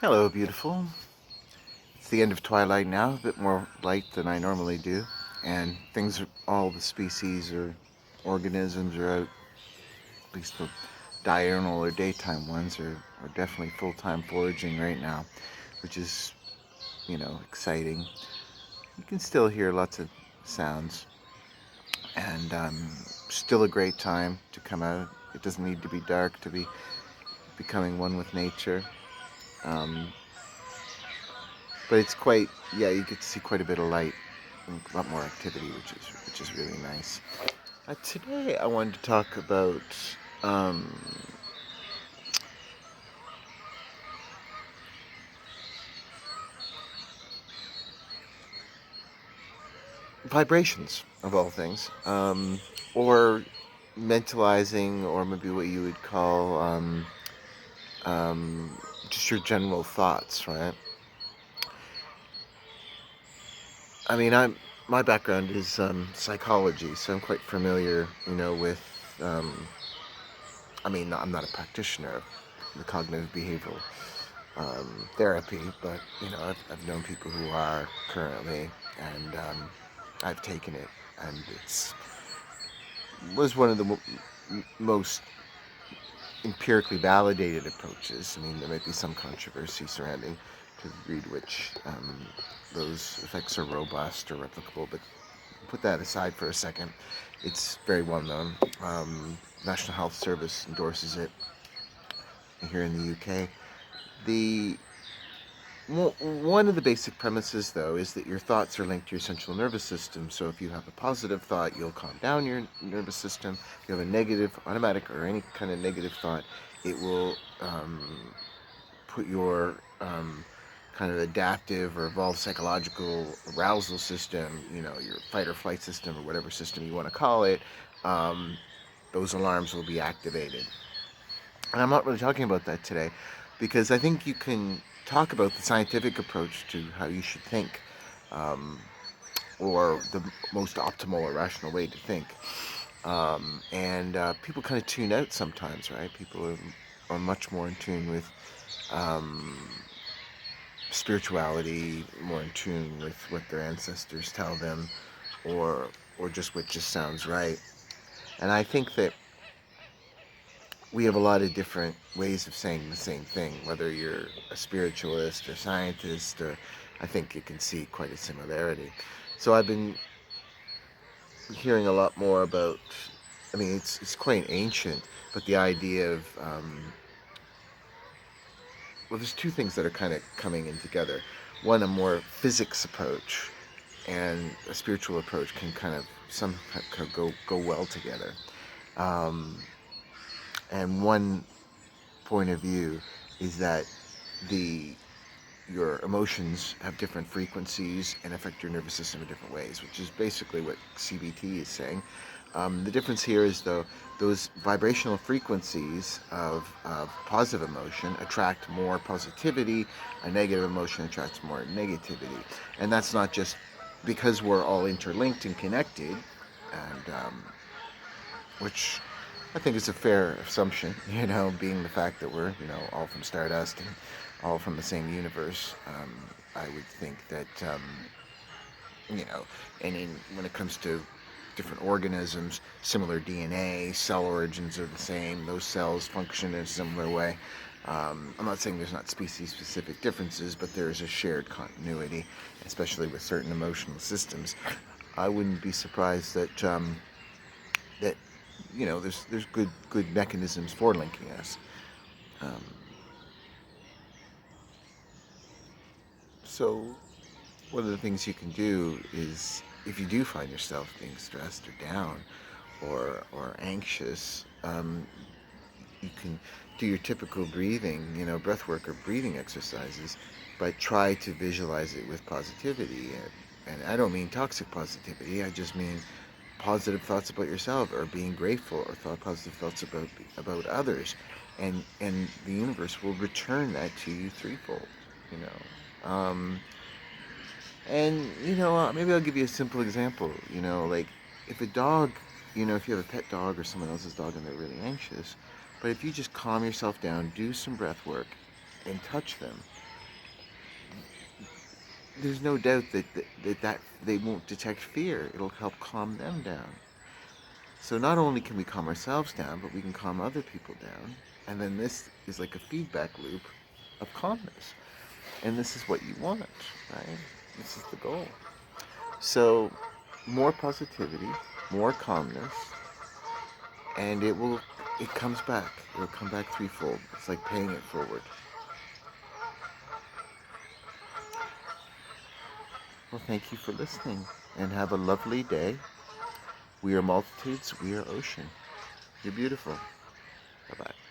Hello, beautiful. It's the end of twilight now, a bit more light than I normally do, and all the species or organisms are out, at least the diurnal or daytime ones are definitely full-time foraging right now, which is, exciting. You can still hear lots of sounds, and still a great time to come out. It doesn't need to be dark to be becoming one with nature. Um, but it's quite, yeah, you get to see quite a bit of light and a lot more activity, which is really nice. Today I wanted to talk about um, vibrations of all things, or mentalizing, or maybe what you would call um, just your general thoughts, right? I mean, my background is psychology, so I'm quite familiar, with. Um, I mean, I'm not a practitioner of the cognitive behavioral therapy, but I've known people who are currently, and I've taken it, and it's was one of the most empirically validated approaches. I mean, there might be some controversy surrounding to the degree to which those effects are robust or replicable, but put that aside for a second. It's very well known. National Health Service endorses it here in the UK. The One of the basic premises, though, is that your thoughts are linked to your central nervous system. So if you have a positive thought, you'll calm down your nervous system. If you have a negative, automatic, or any kind of negative thought, it will put your kind of adaptive or evolved psychological arousal system, your fight or flight system, or whatever system you want to call it, um, those alarms will be activated. And I'm not really talking about that today because I think you can talk about the scientific approach to how you should think, um, or the most optimal or rational way to think. And people kind of tune out sometimes, right? People are much more in tune with um, spirituality, more in tune with what their ancestors tell them, or just what just sounds right. And I think that we have a lot of different ways of saying the same thing, whether you're a spiritualist or scientist, or I think you can see quite a similarity. So I've been hearing a lot more about, I mean, it's quite ancient, but the idea of, well, there's two things that are kind of coming in together. One, a more physics approach, and a spiritual approach can kind of some go well together. Um, and one point of view is that the your emotions have different frequencies and affect your nervous system in different ways, which is basically what CBT is saying. The difference here is, though, those vibrational frequencies of positive emotion attract more positivity, a negative emotion attracts more negativity. And that's not just because we're all interlinked and connected, and which I think is a fair assumption, being the fact that we're, all from Stardust and all from the same universe. I would think that, you know, and when it comes to different organisms, similar DNA, cell origins are the same. Those cells function in a similar way. I'm not saying there's not species-specific differences, but there is a shared continuity, especially with certain emotional systems. I wouldn't be surprised that there's good mechanisms for linking us. Um, so one of the things you can do is, if you do find yourself being stressed or down or anxious, you can do your typical breathing, breath work or breathing exercises, but try to visualize it with positivity. And I don't mean toxic positivity. I just mean positive thoughts about yourself, or being grateful, or positive thoughts about others, and the universe will return that to you threefold. You know, and maybe I'll give you a simple example. Like if a dog, if you have a pet dog or someone else's dog and they're really anxious, but if you just calm yourself down, do some breath work, and touch them, there's no doubt that they won't detect fear. It'll help calm them down. So not only can we calm ourselves down, but we can calm other people down. And then this is like a feedback loop of calmness. And this is what you want, right? This is the goal. So more positivity, more calmness, and it comes back. It'll come back threefold. It's like paying it forward. Well, thank you for listening, and have a lovely day. We are multitudes, we are ocean. You're beautiful. Bye-bye.